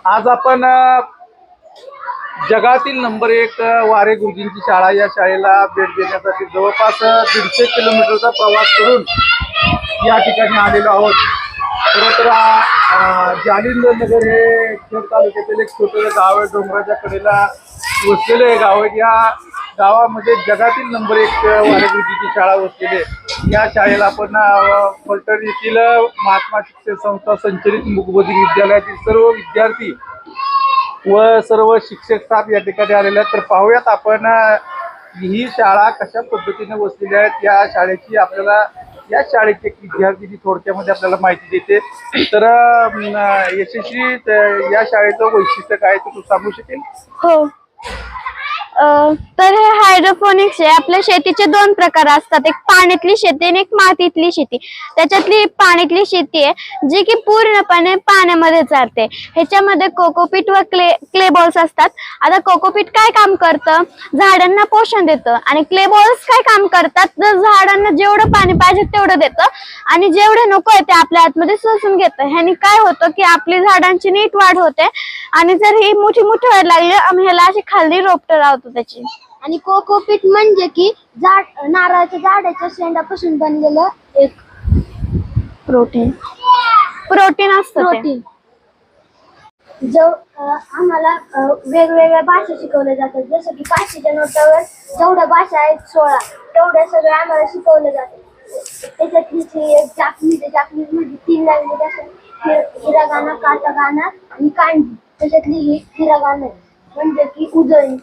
आज आपण जगातील नंबर 1 वारे गुरुजींची शाळा या शाळेला भेट देण्यासाठी जवळपास 150 किलोमीटरचा प्रवास करून या ठिकाणी आलेलो आहोत। खरं तर जालिंदर नगर हे खेड तालुक्यातील एक छोटं गाव आहे, डोंगराच्या कडेला वसलेलं हे गाव आहे। या गावामध्ये जगातील नंबर 1 वारे गुरुजींची शाळा वसलेली आहे। या शाळेला आपण फलटण येथील महात्मा शिक्षण संस्था संचलित मूकबधिर विद्यालयातील सर्व विद्यार्थी व सर्व शिक्षक स्टाफ या ठिकाणी आलेले आहेत। तर पाहूयात आपण ही शाळा कशा पद्धतीने वसलेली आहे। या शाळेची आपल्याला या शाळेचे एक विद्यार्थी थोडक्यामध्ये आपल्याला माहिती देते। तर यशस्वी या शाळेचं वैशिष्ट्य काय ते तू सांगू शकेल? हो, तर हे हायड्रोपोनिक्स आहे। आपल्या शेतीचे 2 प्रकार असतात, एक पाण्यातली शेती आणि एक मातीतली शेती। त्याच्यातली पाण्यातली शेती आहे जी की पूर्णपणे पाण्यामध्ये चालते। ह्याच्यामध्ये कोकोपीट व क्ले बॉल्स असतात। आता कोकोपीट काय काम करतं, झाडांना पोषण देतं, आणि क्ले बॉल्स काय काम करतात, तर झाडांना जेवढं पाणी पाहिजे तेवढं देतं आणि जेवढे नको आहे ते आपल्या आतमध्ये शोषून घेतं। ह्याने काय होतं की आपली झाडांची नीट वाढ होते, आणि जर ही मोठी व्हायला लागली आम्ही ह्याला अशी खाली रोपटं लावतो त्याची। आणि कोकोपीट म्हणजे की झाड नारळाच्या झाडाच्या शेंडापासून बनलेलं एक प्रोटीन असतं। जो आम्हाला वेगवेगळ्या भाषा शिकवल्या जातात, जसं की 500च्या नोटावर जेवढ्या भाषा आहेत 16 तेवढ्या सगळ्या आम्हाला शिकवल्या जातात। त्याच्यातली एक जापनीज मध्ये 3 लँग्वेज असतात, हिरागाना, काटागाना आणि कांजी। त्याच्यातली ही हिरागाना म्हणजे की उजळणी,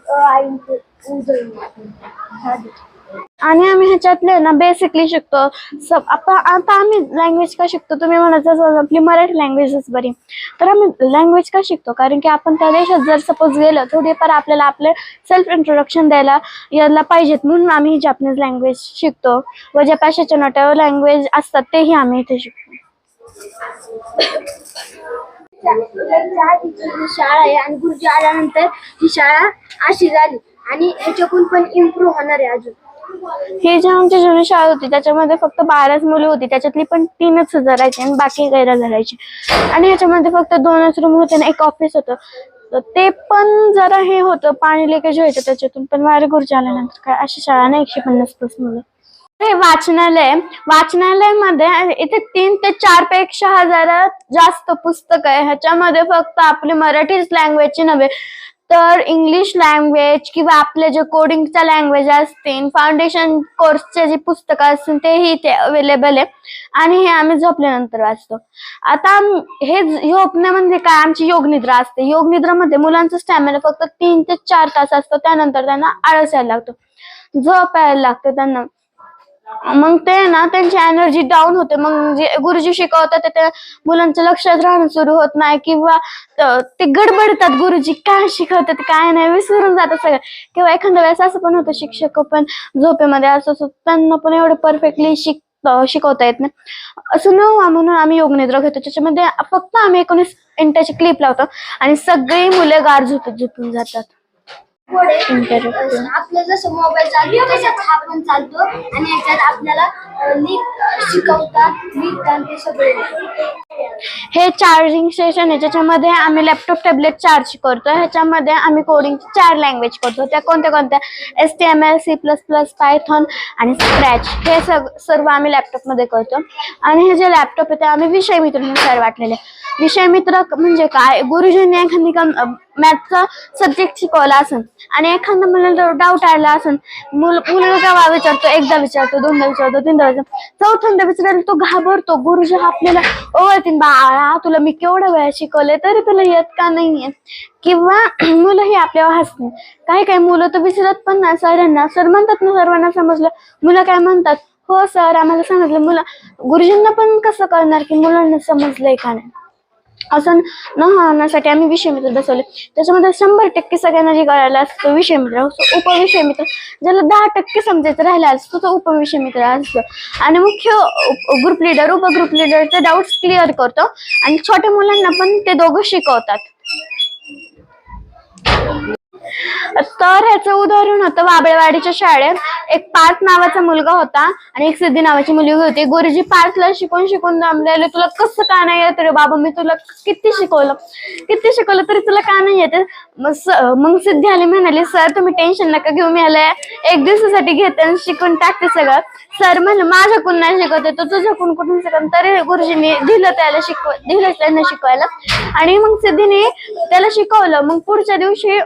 आणि आम्ही ह्याच्यातले ना बेसिकली शिकतो। आता आम्ही लँग्वेज का शिकतो, तुम्ही म्हणायचं आपली मराठी लँग्वेजच बरी, तर आम्ही लँग्वेज का शिकतो कारण की आपण त्या देशात जर सपोज गेलो थोडीफार आपल्याला आपले सेल्फ इंट्रोडक्शन यायला पाहिजेत, म्हणून आम्ही ही जापनीज लँग्वेज शिकतो। व ज्या 500च्या नोटावर लँग्वेज असतात तेही आम्ही इथे शिकतो। शाळा आहे आणि गुरुजी आल्यानंतर ही शाळा अशी झाली, आणि ह्याच्यातून पण इम्प्रूव्ह होणार आहे अजून। ही जी आमची जुनी शाळा होती त्याच्यामध्ये फक्त 12च मुलं होती, त्याच्यातली पण 3च राहायची आणि बाकी गैर राहायची। आणि ह्याच्यामध्ये फक्त 2च रूम होते आणि एक ऑफिस होतं, ते पण जरा हे होतं, पाणी लिकेज व्हायचं त्याच्यातून। पण वारे गुरुजी आल्यानंतर काय अशी शाळा नाही, 150+ मुलं। हे वाचनालयामध्ये इथे 3 ते 4 पेक्षा जास्त पुस्तक आहे। ह्याच्यामध्ये फक्त आपली मराठीच लँग्वेजची नव्हे तर इंग्लिश लँग्वेज किंवा आपले जे कोडिंगच्या लँग्वेज असतील, फाउंडेशन कोर्सचे जे पुस्तकं असतील तेही इथे अवेलेबल आहे, आणि हे आम्ही झोपल्यानंतर वाचतो। आता हे झोपणे म्हणजे काय, आमची योगनिद्रा असते। योगनिद्रामध्ये मुलांचं स्टॅमिना फक्त 3 ते 4 तास असतो, त्यानंतर त्यांना आळस यायला लागतो, झोप यायला लागते त्यांना। मग ते ना त्यांची एनर्जी डाऊन होते, मग जे गुरुजी शिकवतात ते मुलांच्या लक्षात राहणं सुरू होत नाही, किंवा ते गडबडतात, गुरुजी काय शिकवतात काय नाही विसरून जातात सगळं। किंवा एखाद्या वेळेस असं पण होतं शिक्षक पण झोपेमध्ये असं त्यांना पण एवढं परफेक्टली शिकवता येत नाही। असं न व्हावं म्हणून आम्ही योगनिद्रा घेतो, त्याच्यामध्ये फक्त आम्ही 19 मिनिटाची क्लिप लावतो आणि सगळी मुले गाढ झोपून जातात। आपलं जसं मोबाईल चालतो तसंच हा पण चालतो, आणि याच्यात आपल्याला शिकवतात ते सगळे। हे चार्जिंग स्टेशन आहे, ज्याच्यामध्ये आम्ही लॅपटॉप टॅबलेट चार्ज करतो। ह्याच्यामध्ये आम्ही कोडिंग 4 लँग्वेज करतो, त्या कोणत्या HTML, C++, पायथॉन आणि स्क्रॅच, हे सर्व आम्ही लॅपटॉपमध्ये करतो। आणि हे जे लॅपटॉप आहे ते आम्ही विषय मित्रांनुसार वाटलेले। विषय मित्र म्हणजे काय, गुरुजींनी एखादी मॅथचा सब्जेक्ट शिकवला असेल आणि एखादा मुलाला डाऊट आला असेल, मुलगा केव्हा विचारतो, एकदा विचारतो, 2दा विचारतो, 3दा विचारतो, 4थ्यांदा विचारायला तो घाबरतो। गुरुजी आपल्याला ओळखतील, बाळा तुला मी केवढं वेळ शिकवले तरी तुला येत का नाहीये, किंवा मुलंही आपल्यावर हसतील। काही मुलं तर विचारत पण नाही सरांना, सर म्हणतात ना सर्वांना समजलं, मुलं काय म्हणतात, हो सर आम्हाला समजलं। गुरुजींना पण कसं कळणार की मुलांना समजलंय का नाही। असं न होण्यासाठी आम्ही विषय मित्र बसवले, त्याच्यामध्ये 100% सगळ्यांना जे कळायला असतो विषय मित्र, उपविषय मित्र ज्याला 10% समजायचं राहिला असतो तो उपविषय मित्र असतो। आणि मुख्य ग्रुप लीडर उपग्रुप लीडरचे डाऊट्स क्लिअर करतो, आणि छोट्या मुलांना पण ते दोघं शिकवतात। तर ह्याचं उदाहरण होतं बाबळेवाडीच्या शाळेत एक पार्थ नावाचा मुलगा होता आणि एक सिद्धी नावाची मुलगी होती. गुरुजी पार्थला शिकून शिकून दमलेले, तुला कसं का नाही येत रे बाबा, मी तुला किती शिकवलं तरी तुला का नाही येत. मग सिद्धी आली, म्हणाली सर तुम्ही टेन्शन नका घेऊ, मी आले एक दिवसासाठी घेते आणि शिकून टाकते सगळं. सर म्हणलं माझ्याकडून नाही शिकवते, तो तुझ्याकडून कुठून शिकव. तरी गुरुजींनी दिलं त्यांना शिकवायला आणि मग सिद्धीने त्याला शिकवलं. मग पुढच्या दिवशी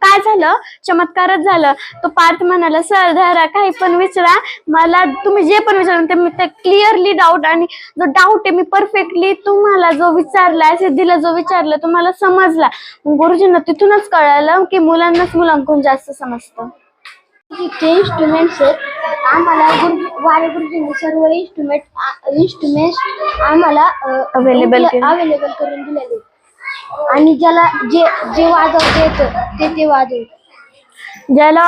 काय झालं, चमत्कारच झालं. तो पार्थ म्हणाला सर धरा काही पण विचारा मला, तुम्ही जे पण विचारा ते मी क्लिअरली डाऊट, आणि जो डाऊट आहे मी परफेक्टली तुम्हाला जो विचारलाय, सिद्धीला जो विचारला तुम्हाला समजला. गुरुजींना तिथूनच कळालं की मुलांनाच मुलांकडून जास्त समजतं. जे इन्स्ट्रुमेंट्स आहेत आम्हाला वारे गुरुजींनी सर्व इन्स्ट्रुमेंट्स आम्हाला अवेलेबल करून दिलेले आणि ज्याला जे वाजवता येतं ते वाजवतं. ज्याला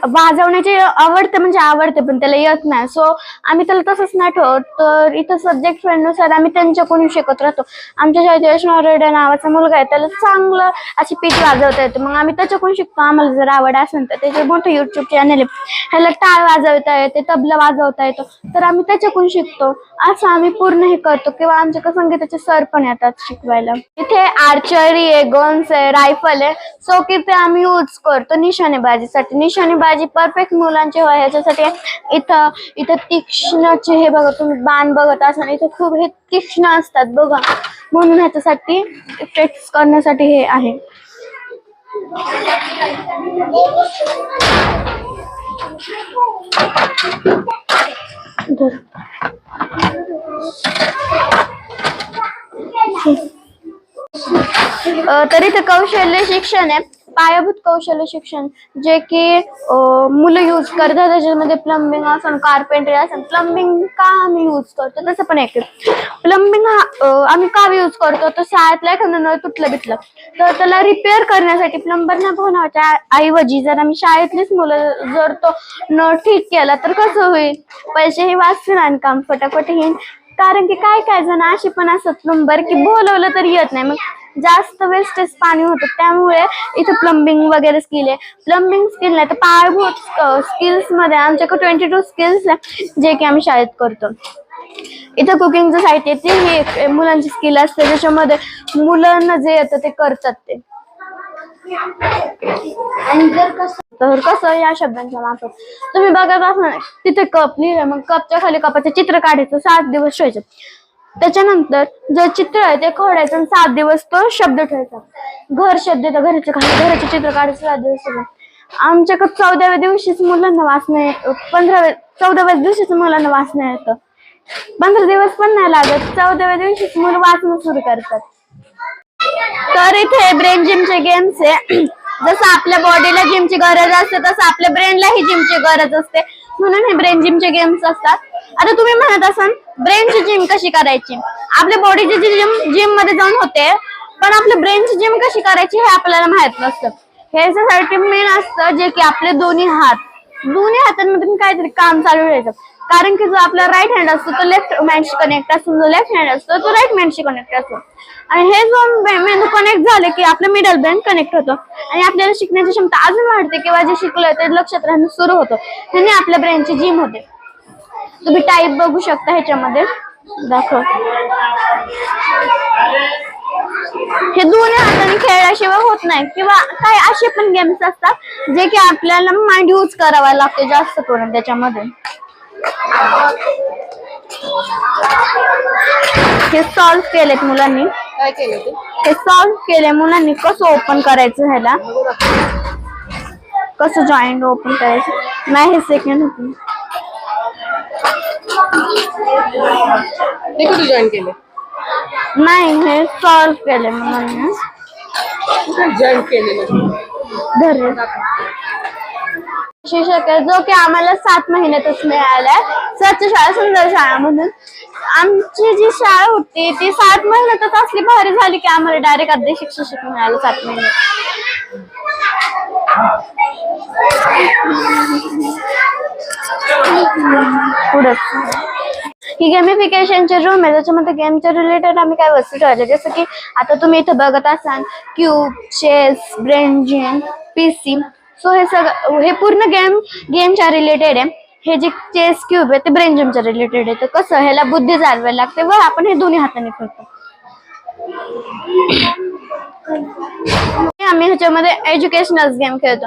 वाजवण्याची आवडते पण त्याला येत नाही, सो आम्ही त्याला तसंच नाही ठेवत. तर इथं सब्जेक्ट फ्रेंडनुसार आम्ही त्यांच्याकडून शिकत राहतो. आमच्या शाळेत यशवंत रेड्डी नावाचा मुलगा आहे, त्याला चांगलं अशी पीठ वाजवता येते, मग आम्ही त्याच्याकडून शिकतो. आम्हाला जर आवड असेल तर त्याचे मोठं युट्यूब चॅनल आहे, ह्याला टाळ वाजवता येते, तबला वाजवता येतो, तर आम्ही त्याच्याकडून शिकतो. असं आम्ही पूर्ण हे करतो. किंवा आमच्या संगीताचे सर पण येतात शिकवायला. इथे आर्चरी आहे, गन्स आहे, रायफल आहे, सो की ते आम्ही यूज करतो निशाणेबाजी परफेक्ट मुलांचे व्हावे ह्याच्यासाठी. इथं तीक्ष्णचे हे बघा, तुम्ही बाण बघत असाल, इथे खूप हे तीक्ष्ण असतात बघा, म्हणून ह्याच्यासाठी इफेक्ट करण्यासाठी हे आहे. तर इथे कौशल्य शिक्षण आहे, पायाभूत कौशल्य शिक्षण, जे की मुलं यूज करतात. त्याच्यामध्ये प्लंबिंग असेल, कार्पेंटरी असेल. प्लंबिंग का आम्ही यूज करतो तसं पण एक प्लंबिंग आम्ही का यूज करतो, तर शाळेतला एखादं नळ तुटलं तर त्याला रिपेअर करण्यासाठी प्लंबरना बोलावच्या ऐवजी जर आम्ही शाळेतलीच मुलं जर तो नळ ठीक केला तर कसं होईल, पैसेही वाचतील आणि काम फटाफट येईल. कारण की काय जण अशी पण असत प्लंबर की बोलवलं तरी येत नाही, मग जास्त वेस्टेज पाणी होतं. त्यामुळे इथे प्लंबिंग वगैरे स्किल आहे. प्लंबिंग स्किल नाही तर पायाभूत स्किल्स मध्ये आमच्याकडे 22 स्किल्स आहे, जे की आम्ही शाळेत करतो. इथं कुकिंगचं साहित्य हे मुलांची स्किल असते, ज्याच्यामध्ये मुलांना जे येतं ते करतात ते. आणि जर कसं या शब्दांच्या मार्फत तुम्ही बघत असाल तिथे कप लिहिलं, मग कपच्या खाली कपाचं चित्र काढायचं, 7 दिवस ठेवायचं. त्याच्यानंतर जे चित्र आहे ते खोडायचं आणि 7 दिवस तो शब्द ठेवायचा. घर शब्द येतं, घराच्या खाली घराचे चित्र काढायचं 7 दिवस. आमच्याकडे 14व्या दिवशीच मुलांना वाचणे, 14व्या दिवशीच मुलांना वाचणं येतं. 15 दिवस पण नाही लागत, 14व्या दिवशीच मुलं वाचणं सुरू करतात. तर इथे ब्रेन जिमचे गेम्स आहे. जसं आपल्या बॉडीला जिमची गरज असते तसं आपल्या ब्रेनलाही जिमची गरज असते, म्हणून हे ब्रेन जिमचे गेम्स असतात. आता तुम्ही म्हणत असाल ब्रेनची जिम कशी करायची, आपल्या बॉडीची जिम मध्ये जाऊन होते, पण आपल्या ब्रेनची जिम कशी करायची हे आपल्याला माहित नसतं. ह्याच्यासाठी मेन असतं जे की आपले दोन्ही हातांमध्ये काहीतरी काम चालू राहायचं. कारण की जो आपला राईट हँड असतो तो लेफ्ट हँडशी कनेक्ट असतो, जो लेफ्ट हँड असतो तो राईट हँडशी कनेक्ट असतो. आणि हे जो मेंदू कनेक्ट झाले की आपलं मिडल ब्रेन कनेक्ट होतो आणि आपल्याला शिकण्याची क्षमता अजून वाढते किंवा जे शिकलोय ते लक्षात राहणं सुरू होतं. ह्याने आपल्या ब्रेनची जिम होते. तुम्ही टाईप बघू शकता ह्याच्यामध्ये दाखव. हे दोन्ही हाताने खेळल्याशिवाय होत नाही, किंवा काही असे पण गेम्स असतात जे की आपल्याला माइंड यूज करावा लागतो जास्त करून त्याच्यामध्ये. हे सॉल्व्ह केलेत मुलांनी. काय केलं ते? हे सॉल्व्ह केले मुलांनी. कसं ओपन करायचं ह्याला, कसं जॉईंट ओपन करायचं, नाही हे सेकंड होतं. ते कुठे जॉईन केले? नाही हे सॉल्व्ह केले मुलांनी. जॉईन केलेलं शिक्षक आहे जो की आम्हाला 7 महिन्यातच मिळालाय. स्वच्छ शाळा सुंदर शाळा म्हणून. आमची जी शाळा होती ती 7 महिन्यातच असली भारी झाली की आम्हाला डायरेक्ट अध्यक्ष शिक्षक मिळालं 7 महिन्यात. पुढे ही गेमिफिकेशनचे रूम आहे, त्याच्यामध्ये गेमच्या रिलेटेड आम्ही काय वस्तू ठेवल्या, जसं की आता तुम्ही इथं बघत असाल cube, chess, brain gym, PC. So हे सगळं, हे पूर्ण गेमच्या रिलेटेड आहे. हे जे चेस क्यूब आहे ते ब्रेन जिमच्या रिलेटेड आहे. तर कसं, ह्याला बुद्धी चालवायला लागते व आपण हे दोन्ही हाताने करतो. आम्ही ह्याच्यामध्ये एज्युकेशनल गेम खेळतो.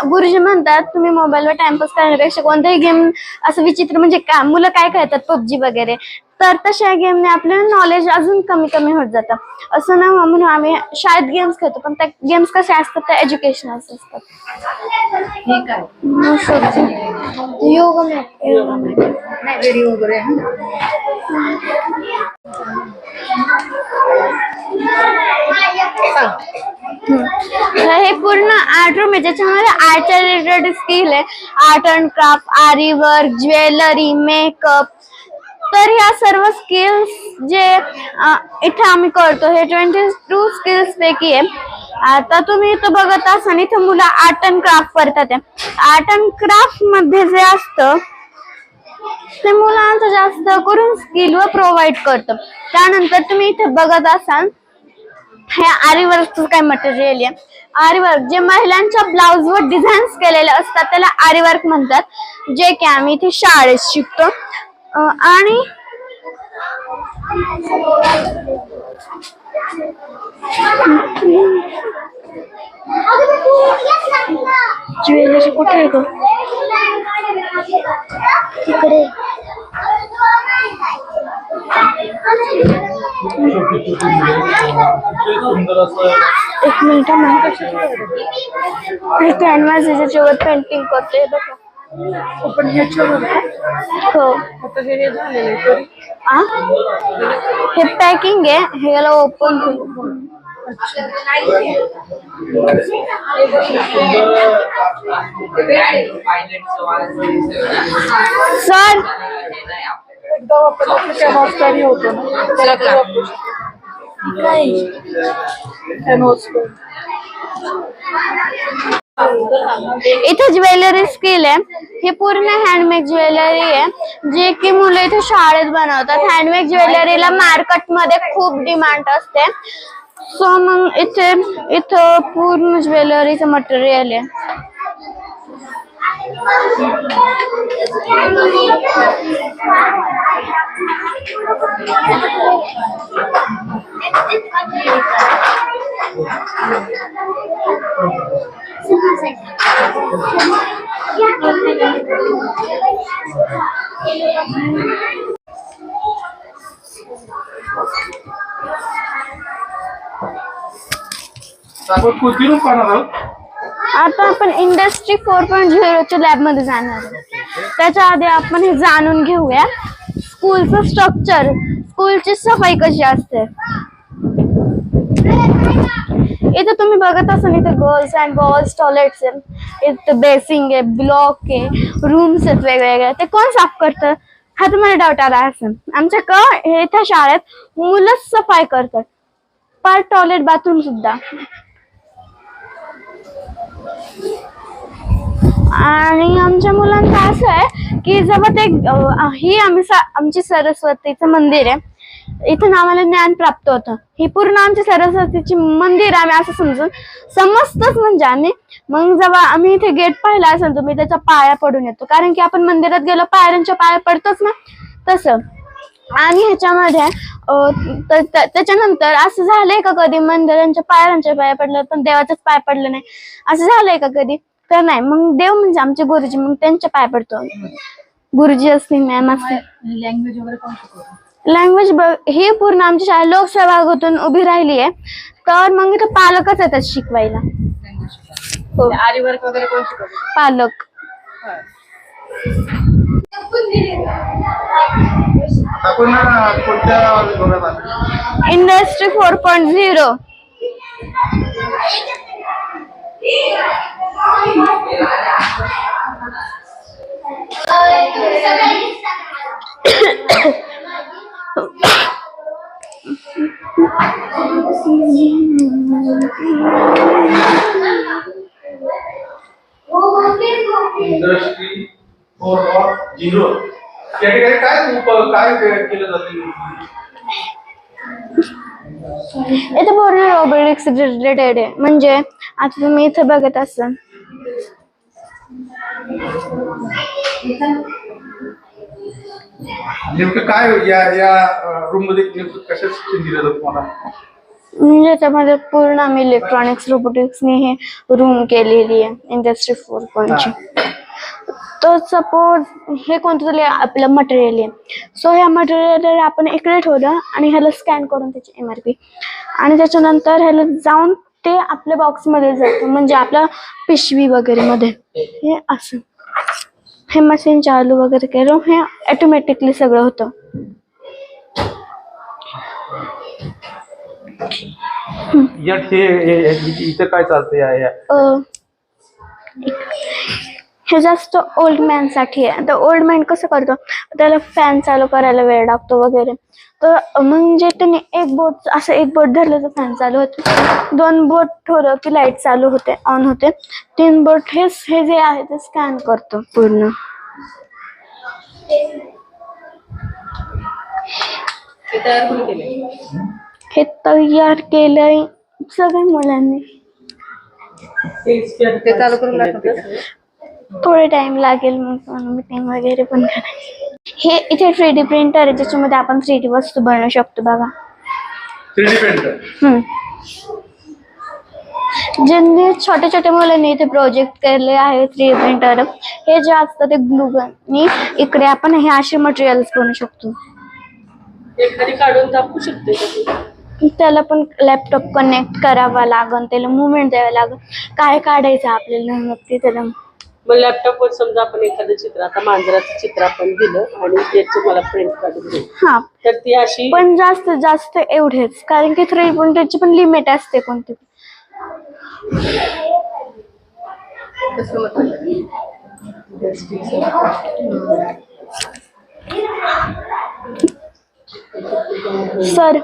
गुरुजी म्हणतात तुम्ही मोबाईलवर टाइमपास करण्यापेक्षा कोणताही गेम असं विचित्र, म्हणजे का मुलं काय खेळतात पबजी वगैरे, तर तशा गेमने आपलं नॉलेज अजून कमी कमी होत जातं. असं ना म्हणून आम्ही शाळेत गेम्स खेळतो, पण त्या गेम्स कसे असतात त्या एज्युकेशनल असतात. व्हिडिओ वगैरे हे पूर्ण आर्ट रूम आहे, ज्याच्यामध्ये आर्टच्या रिलेटेड स्किल आहे. आर्ट अँड क्राफ्ट, आरी वर्क, ज्वेलरी, मेकअप. तर ह्या सर्व स्किल्स जे इथे आम्ही करतो हे 22 स्किल्स पैकी आहे. आता तुम्ही इथं बघत असाल, इथं मुलं आर्ट अँड क्राफ्ट करतात. आर्ट अँड क्राफ्ट मध्ये जे असतं ते मुलांचं जास्त करून स्किल व प्रोव्हाइड करतं. त्यानंतर तुम्ही इथे बघत असाल, हे आरी वर्कचं काय मटेरियल आहे. आरी वर्क जे महिलांच्या ब्लाउज वर डिझाईन्स केलेले असतात त्याला आरी वर्क म्हणतात, जे की आम्ही इथे शाळेत शिकतो. आणि ज्वेलरी कुठे आहे ग? इकडे एक मिनिट, हे कॅनव्हास आहे ज्याच्यावर पेंटिंग करते बघा. पण ह्याच्यावर हो, आता हे झालेलं आहे तरी. हे पॅकिंग आहे, हे याला ओपन करू. सर एकदा वापरलं की कॅनव्हास तयारी होतो ना, त्याला ते वापरू कॅनव्हास. इथे ज्वेलरी स्किल आहे. हे पूर्ण हँडमेड ज्वेलरी आहे, जे की मुलं इथे शाळेत बनवतात. हँडमेड ज्वेलरीला मार्केटमध्ये खूप डिमांड असते. सो मग इथं पूर्ण ज्वेलरीचं मटेरियल आहे. आपण कुठून पाहणार आहोत? आता आपण इंडस्ट्री 4.0च्या लॅब मध्ये जाणार आहोत. त्याच्या आधी आपण हे जाणून घेऊया स्कूलचं स्ट्रक्चर, स्कूलची सफाई कशी असते. इथे तुम्ही बघत असाल, इथे गर्ल्स अँड बॉयज टॉयलेट्स आहे, इथे बेसिंग आहे, ब्लॉक आहे, रूम्स आहेत वेगवेगळे. ते कोण साफ करतं हा तुम्हाला डाऊट आला असेल. आमच्या इथं शाळेत मुलंच सफाई करतात, पर टॉयलेट बाथरूम सुद्धा. आणि आमच्या मुलांचं असं आहे की जेव्हा ते ही आमची सरस्वतीचं मंदिर आहे, इथं आम्हाला ज्ञान प्राप्त होतं. ही पूर्ण आमची सरस्वतीची मंदिर आम्ही असं समजतच. म्हणजे आम्ही मग जेव्हा आम्ही इथे गेट पाहिला असेल तुम्ही, त्याच्या पाया पडून येतो, कारण की आपण मंदिरात गेलो पायऱ्यांच्या पाया पडतोच ना, तसं. आणि ह्याच्यामध्ये त्याच्यानंतर असं झालंय का कधी मंदिरांच्या पायऱ्यांच्या पाया पडलं पण देवाच्याच पाय पडलं नाही, असं झालंय का कधी? तर नाही. मग देव म्हणजे आमचे गुरुजी, मग त्यांच्या पाय पडतो. गुरुजी असतील, मॅम असतील. लँग्वेज वगैरे कोण शिकवतं? लँग्वेज ही पूर्ण आमची शाळा लोकसहभागातून उभी राहिली आहे, तर मग इथं पालकच येतात शिकवायला. हो, आरी वर्क वगैरे कोण शिकवतं? पालक. आपण कोणत्या विभागात आलो? इंडस्ट्री 4.0. इंडस्ट्री 4.0 या ठिकाणी काय केलं जाते? इथे पूर्ण रोबोटिक्स रिलेटेड आहे. म्हणजे आता तुम्ही इथे बघत असाल नेमकं काय या रूम मध्ये नेमकं कशाच शिक्षण दिलं जातं तुम्हाला? म्हणजे त्याच्यामध्ये पूर्ण आम्ही इलेक्ट्रॉनिक्स रोबोटिक्सने हे रूम केलेली आहे इंडस्ट्री 4.0 तर सपोज हे कोणतं तरी आपलं मटेरियल आहे. सो ह्या मटेरियल आपण इकडे ठेवलं आणि ह्याला स्कॅन करून त्याची MRP आणि त्याच्यानंतर ह्याला जाऊन ते आपल्या बॉक्समध्ये जातं म्हणजे आपल्या पिशवी वगैरे मध्ये. हे असं हे मशीन चालू वगैरे केलं हे ऑटोमॅटिकली सगळं होतं. इथं काय चालतंय? हे जास्त ओल्ड मॅन साठी आहे. तर ओल्ड मॅन कसं करतो त्याला फॅन चालू करायला वेळ लागतो वगैरे. तर म्हणजे त्याने एक बोट धरलं तर फॅन चालू होते, 2 बोट ठेवलं की लाईट चालू होते ऑन होते, 3 बोट हे जे आहे ते स्कॅन करतो पूर्ण. हे तयार केलंय सगळ्या मुलांनी. ते चालू करून दाखवते का? थोडे टाइम लागेल मग मीटिंग वगैरे पण करायची. हे इथे 3D प्रिंटर आहे ज्याच्यामध्ये आपण 3D वस्तू बनवू शकतो बघा. 3D printer. ज्यांनी छोट्या छोट्या मुलांनी इथे प्रोजेक्ट केले आहे 3D प्रिंटर हे जे असतं ते ग्लूगननी इकडे आपण हे असे मटेरियल्स बनवू शकतो. एखादी काढून दाखवू शकते का? त्याला पण लॅपटॉप कनेक्ट करावा लागेल, त्याला मुवमेंट द्यावं लागेल, काय काढायचं आपल्याला मग ते त्याला. मग लॅपटॉपवर समजा आपण एखादं चित्र, आता मांजराचं चित्र आपण दिलं आणि त्याचं मला प्रिंट काढून दिलं, हा तर ती अशी पण जास्त जास्त एवढेच, कारण की 3D प्रिंटरची पण लिमिट असते कोणती. सर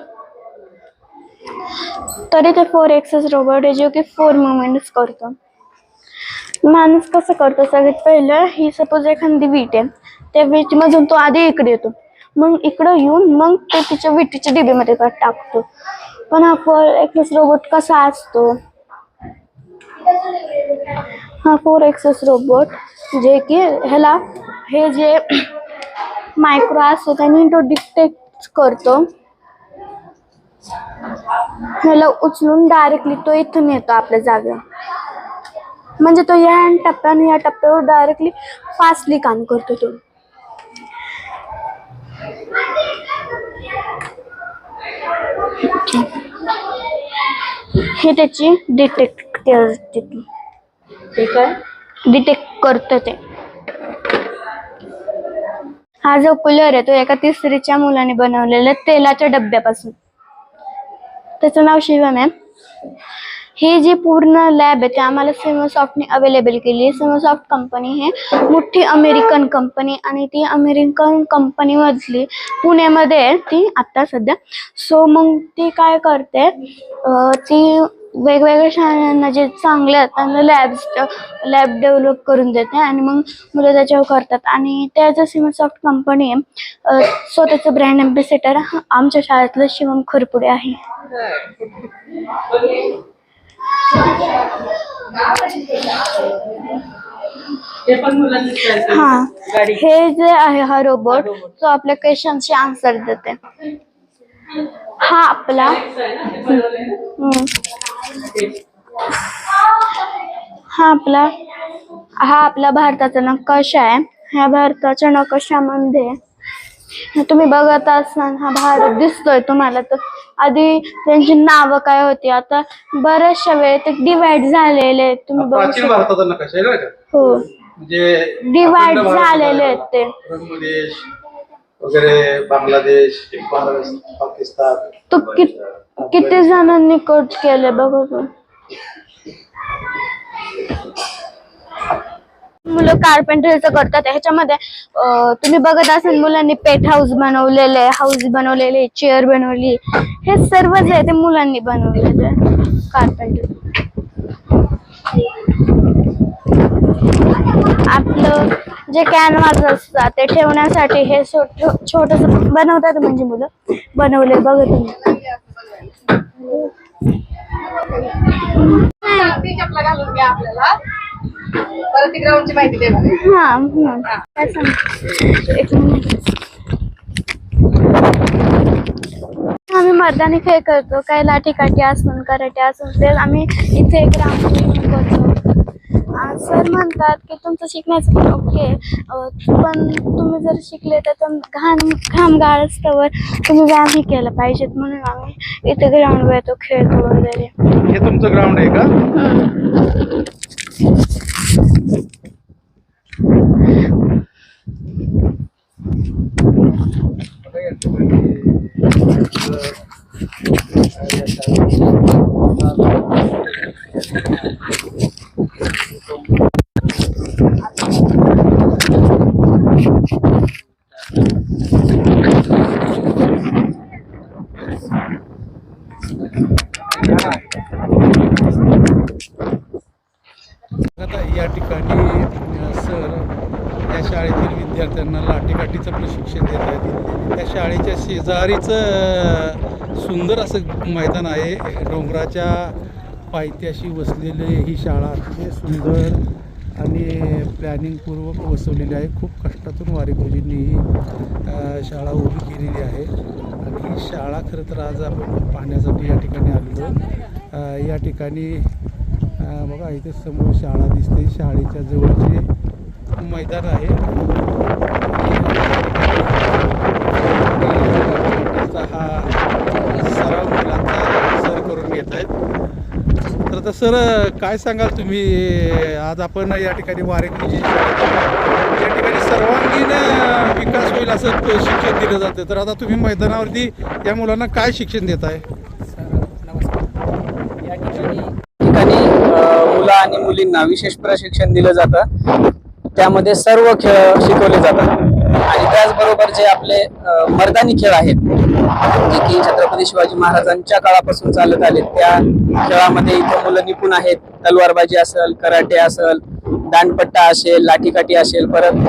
तरी ते 4 एक्सेस रोबोट आहे जो की 4 मुवमेंट्स करतो. माणूस कसं करतो सगळ्यात पहिलं ही सपोज एखादी वीट आहे, त्या वीटमधून तो आधी इकडे येतो, मग इकडं येऊन मग ते तिच्या विटीच्या डिबेमध्ये टाकतो. पण हा 4 एक्सेस रोबोट कसा असतो, हा 4 एक्सेस रोबोट जे की ह्याला हे जे मायक्रो असतो त्याने तो डिटेक्ट करतो, ह्याला उचलून डायरेक्टली तो इथून येतो आपल्या जागेवर. म्हणजे तो या टप्प्याने या टप्प्यावर डायरेक्टली फास्टली काम करतो तो. हे त्याची डिटेक्ट करतो ते. हा जो कूलर आहे तो एका 3रीच्या मुलाने बनवलेला तेलाच्या डब्यापासून. त्याचं नाव शिवम आहे. ही जी पूर्ण लॅब आहे ती आम्हाला सिमोसॉफ्टने अवेलेबल केली. सिमोसॉफ्ट कंपनी हे मोठी अमेरिकन कंपनी आणि ती अमेरिकन कंपनी मधली पुण्यामध्ये आहे ती आता सध्या. सो मग ती काय करते, ती वेगवेगळ्या शाळांना जे चांगले आहेत त्यांना लॅब डेव्हलप करून देते आणि मग मुलं त्याच्यावर करतात. आणि त्याचं सिमोसॉफ्ट कंपनी आहे. स्वतःचं ब्रँड अँबॅसेडर आमच्या शाळेतलं शिवम खरपुडे आहे. हा हे जे आहे हा रोबोट तो आपल्या क्वेश्चनचे आन्सर देते. हा आपला हा आपला भारताचा नकाशा आहे. ह्या भारताच्या नकाशामध्ये तुम्ही बघत असाल हा भारत दिसतोय तुम्हाला. तर आधी त्यांची नावं काय होती, आता बऱ्याचशा वेळ ते डिवाइड झालेले तुम्ही बघू प्राचीन भारताचा नकाशा आहे का? हो, म्हणजे डिवाइड झालेले आहेत ते. बांगलादेश वगैरे, बांगलादेश, भारत, पाकिस्तान. तो किती जणांनी कट केले बघा तू. मुलं कार्पेंटरचं करतात. ह्याच्यामध्ये तुम्ही बघत असाल मुलांनी पेट हाऊस बनवलेले, चेअर बनवली, हे सर्व जे आहे ते मुलांनी बनवलेले कार्पेंटर. आपलं जे कॅनव्हास असतात ते ठेवण्यासाठी हे छोटस बनवतात, म्हणजे मुलं बनवले बघा तुम्ही. काय सांग एक मिनिट. आम्ही मर्दानी खेळ करतो, काही लाठीकाठी असून कराटे असून ते आम्ही इथे ग्राउंड करतो. सर म्हणतात की तुमचं शिकण्याचं पण ओके, पण तुम्ही जर शिकले तर घाम गाळस्तवर तुम्ही व्यायामही केला पाहिजेत, म्हणून आम्ही इथे ग्राउंडवर येतो, खेळतो वगैरे. हे तुमचं ग्राउंड आहे का? आता या ठिकाणी सर या शाळेतील विद्यार्थ्यांना लाठीकाठीचं प्रशिक्षण देत आहेत. त्या शाळेच्या शेजारीचं सुंदर असं मैदान आहे. डोंगराच्या पायथ्याशी वसलेले ही शाळा अतिशय सुंदर आणि प्लॅनिंगपूर्वक वसवलेली आहे. खूप कष्टातून वारी गुरुजींनी ही शाळा उभी केलेली आहे आणि ही शाळा खरं तर आज आपण पाहण्यासाठी या ठिकाणी आलेलो. या ठिकाणी बघा इथे समोर शाळा दिसते, शाळेच्या जवळचे मैदान आहे. हा सराव मुलांचा सर करून घेत आहेत. तर आता सर काय सांगाल तुम्ही, आज आपण या ठिकाणी वारी गुरुजी या ठिकाणी सर्वांगीण विकास होईल असं शिक्षण दिलं जातं, तर आता तुम्ही मैदानावरती या मुलांना काय शिक्षण देत आहे? नमस्कार. या ठिकाणी मुलं आणि मुलींना विशेष प्रशिक्षण दिलं जातं. त्यामध्ये सर्व खेळ शिकवले जातात आणि त्याचबरोबर जे आपले मर्दानी खेळ आहेत, जे की छत्रपती शिवाजी महाराजांच्या काळापासून चालत आले, त्या खेळामध्ये इथे मुलं निपुण आहेत. तलवारबाजी असेल, कराटे असेल, दांडपट्टा असेल, लाठीकाठी असेल, परत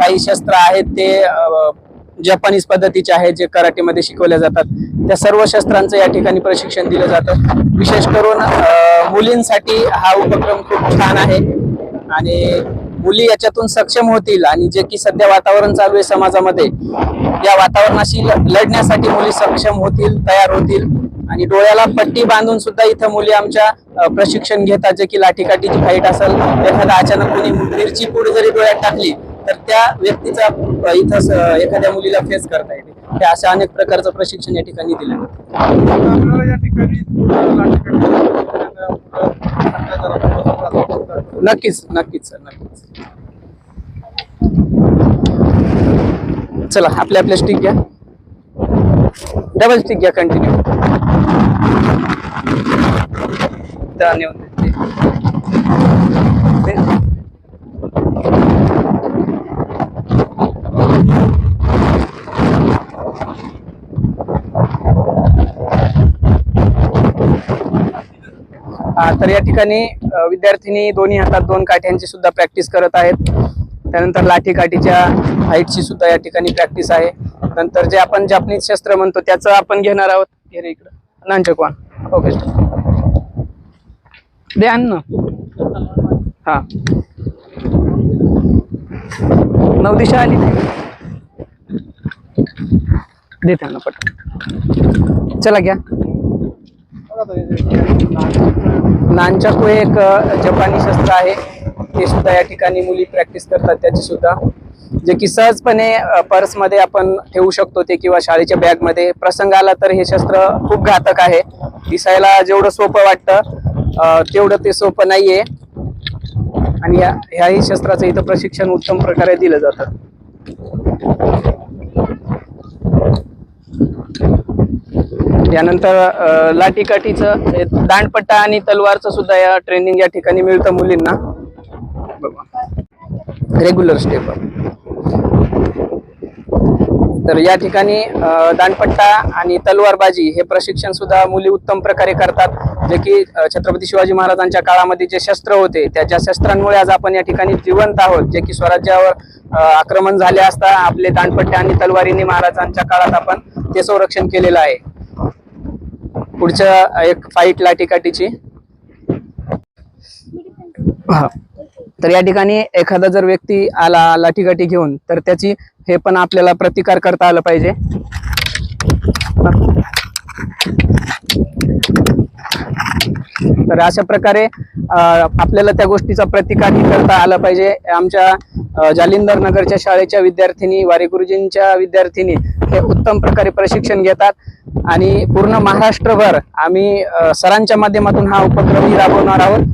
काही शस्त्र आहेत ते जपानीज पद्धतीचे आहेत जे कराटेमध्ये शिकवल्या जातात. त्या सर्व शस्त्रांचं या ठिकाणी प्रशिक्षण दिलं जातं. विशेष करून मुलींसाठी हा उपक्रम खूप छान आहे आणि मुली याच्यातून सक्षम होतील आणि जे की सध्या वातावरण चालू आहे समाजामध्ये, या वातावरणाशी लढण्यासाठी मुली सक्षम होतील, तयार होतील. आणि डोळ्याला पट्टी बांधून सुद्धा इथं मुली आमच्या प्रशिक्षण घेतात, जे की लाठीकाठीची फाईट असेल, एखादा अचानक कोणी मिरची पूड जरी डोळ्यात टाकली तर त्या व्यक्तीचा इथं एखाद्या मुलीला फेस करता येते. हे अशा अनेक प्रकारचं प्रशिक्षण या ठिकाणी दिलं. नक्कीच नक्कीच सर, नक्कीच. चला आपल्या स्टिक घ्या, डबल स्टिक घ्या, कंटिन्यू. तर या ठिकाणी विद्यार्थिनी दोन्ही हातात 2 काठ्यांची सुद्धा प्रॅक्टिस करत आहेत. त्यानंतर लाठीकाठीच्या हाईटची सुद्धा या ठिकाणी प्रॅक्टिस आहे. नंतर जे आपण जापनीज शस्त्र म्हणतो त्याचं आपण घेणार आहोत. हे इकडं नानचकवान. ओके ध्यान ना. हा 9 दिशा आली दे त्यांना पट. चला घ्या. नानचाकू एक जपानी शस्त्र आहे, ते सुद्धा या ठिकाणी मुली प्रॅक्टिस करतात. त्याची सुद्धा जे की सहजपणे पर्समध्ये आपण ठेवू शकतो ते, किंवा शाळेच्या बॅगमध्ये. प्रसंग आला तर हे शस्त्र खूप घातक आहे. दिसायला जेवढं सोपं वाटतं तेवढं ते सोपं नाहीये. आणि ह्याही शस्त्राचं इथं प्रशिक्षण उत्तम प्रकारे दिलं जातं. यानंतर लाठीकाठीचं, दांडपट्टा आणि तलवारचं सुद्धा या ट्रेनिंग या ठिकाणी मिळतं मुलींना. Regular step. तर या ठिकाणी दांडपट्टा आणि तलवारबाजी हे प्रशिक्षण सुद्धा मुली उत्तम प्रकारे करतात, जे की छत्रपती शिवाजी महाराजांच्या काळामध्ये जे शस्त्र होते त्याच्या शस्त्रांमुळे आज आपण या ठिकाणी जिवंत आहोत, जे की स्वराज्यावर आक्रमण झाले असता आपले दांडपट्टे आणि तलवारीने महाराजांच्या काळात आपण ते संरक्षण केलेलं आहे. पुढच्या एक फाईट लाठीकाठीची. तर या ठिकाणी एखादा जर व्यक्ती आला लाठीकाठी घेऊन तर त्याची हे पण आपल्याला प्रतिकार करता आलं पाहिजे. तर अशा प्रकारे आपल्याला त्या गोष्टीचा प्रतिकारही करता आला पाहिजे. आमच्या जालिंदर नगरच्या शाळेच्या विद्यार्थिनी वारे गुरुजींच्या विद्यार्थिनी हे उत्तम प्रकारे प्रशिक्षण घेतात आणि पूर्ण महाराष्ट्रभर आम्ही सरांच्या माध्यमातून हा उपक्रमही राबवणार आहोत.